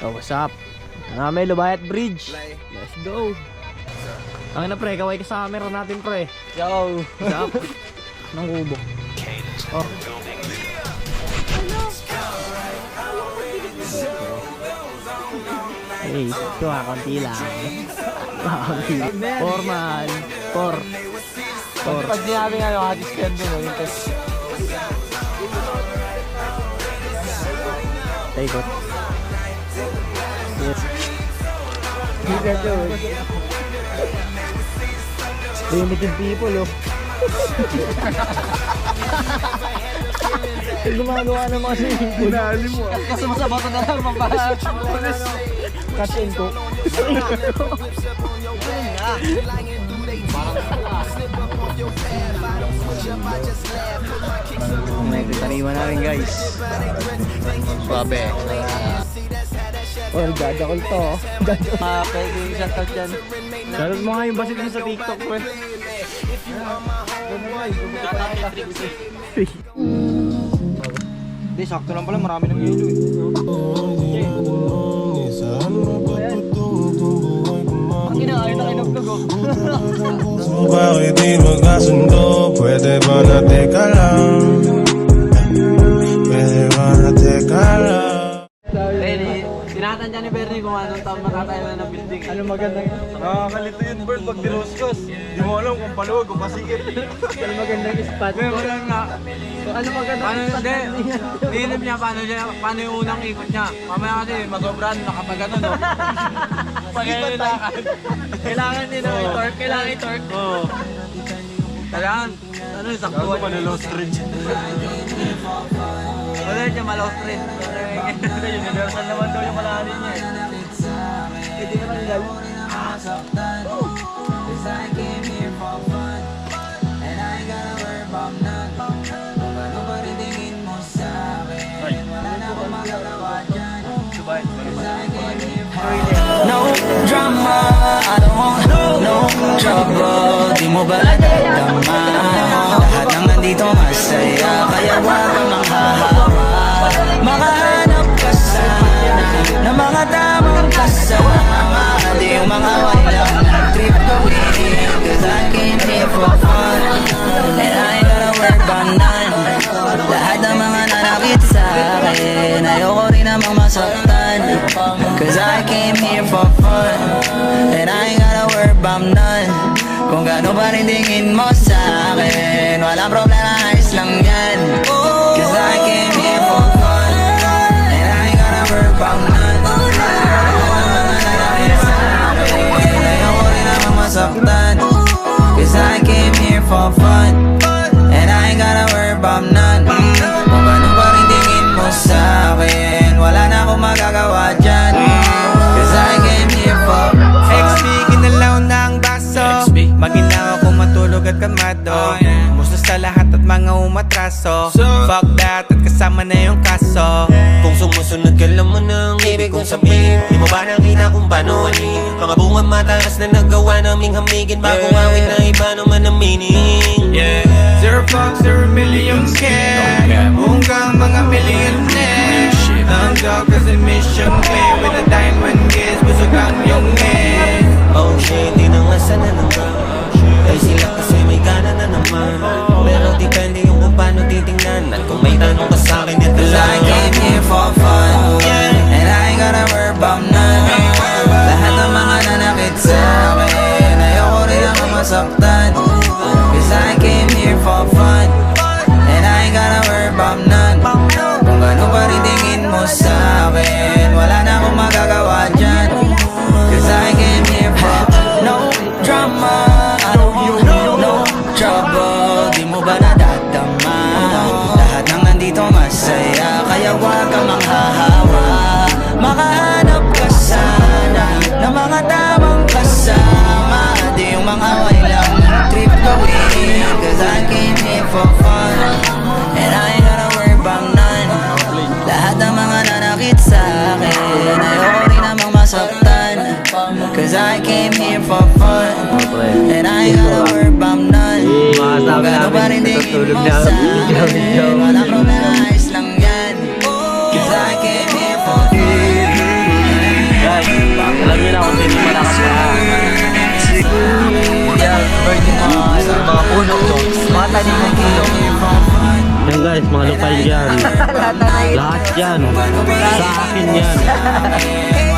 Oh, what's up? May Lubayat Bridge. Let's go. Ang na pre, kaway ka sa camera natin pre. Yo! What's up? Nang kubo. Oh. Hey, ito konti lang. Konti. Formal. Por. Pag sinabi nga yung hadis ko yun, yung test. Taikot. Yes. Limited people, oh. Gumagawa ng mga swimming pool. Pinali mo ah. Kasi masama na lang mapasok. Cut and cook. May tutariwan namin guys. Swabe. Oh, dadakol to. Pwede yung shoutout dyan. Shoutout mo nga yung basit mo sa TikTok pre. Hindi, sakto lang pala. Marami ng yelo eh. Ang ina, ayaw na kayo nag-vlog oh. Bakit di magkasundo? Pwede ba na teka lang? Pwede ba na teka lang? Tinatandya ni Bernie kung anong taon matatayo na ng building. Ano magandang Nakakalito yun, Bert, pag diroskos. Di mo alam kung paluwag o pasikip. ano magandang spot May ko? wala nga. Ano magandang Paano, spot? hindi. Niinip niya paano yung unang ikot niya. Mamaya kasi masobran, nakapag-ano, no? Pag lakad. Kailangan din ng i-torque. Kailangan i-torque. Oo. Kailangan, ano yung saktuan? Gago malalaw stretch. Wala niya malaw stretch. Universal naman daw yung malahanin niya eh. Hindi naman gal. No drama, I don't want no trouble. Di mo ba nadadama? Lahat ng nandito masaya, kaya wag kang manghahawa. Makahanap ka sana ng mga tamang kasama. Di yung mga walang trip gawin. Cause I came here for fun, and I ain't gonna work on none. Lahat ng mga nanakit sa akin, ayoko rin namang masaktan. Cause I came here for fun, and I ain't gotta worry about none. Kung gaano pa rin tingin mo sa akin, walang problema, ayos lang yan. Cause I came here for fun, and I ain't gotta worry about none. Ayoko rin namang masaktan. Cause I came here for fun, and I ain't gotta worry about none. Kung gaano pa rin tingin mo sa akin, wala na akong magagawa dyan. Cause I came here for XP, kinalaw na ang baso. Maginaw ako matulog at kamado. Musta sa lahat at mga umatraso. Fuck that at kasama na yung kaso. Kung sumusunod ka lang mo ng ibig kong sabihin, di mo ba nakita kung paano anin? Mga bunga mataas na nagawa naming hamigin, bagong awit na iba naman ang meaning. Yeah, zero fucks, 0 million care. Hanggang mga millionaire. Ang dog kasi mission clear. With a diamond gaze, busog ang yung head. Oh shit, di na nga sana nang ay sila kasi may gana na naman. Pero depende yung kung paano titingnan. At kung may tanong ka sa'kin, ito Cause I lang. came here for fun, and I ain't gotta worry about none. Lahat ng mga nanakit sa akin, ayoko rin ako masaktan. Cause I came here for fun, and I ain't gotta worry about none. Kung gaano pa rin tingin mo sa akin, wala na akong magagawa dyan. Cause I came here for no drama, I don't want no trouble. Di mo ba nadadama? Lahat ng nandito masaya, kaya wag kang manghahawa. Makahanap ka sana ng mga tamang kasama. Di yung mga walang trip gawin. Cause I came here for fun, and I ain't gonna worry about none. Lahat ng mga nanakit sa akin, ayoko rin namang masaktan. Cause I came here for fun, and I ain't gonna worry about none. Kung gaano pa rin tingin mo sa akin, walang problema, ayos lang yan. Cause I came here for fun, mga lupay dyan. Lahat yan. Sa akin yan.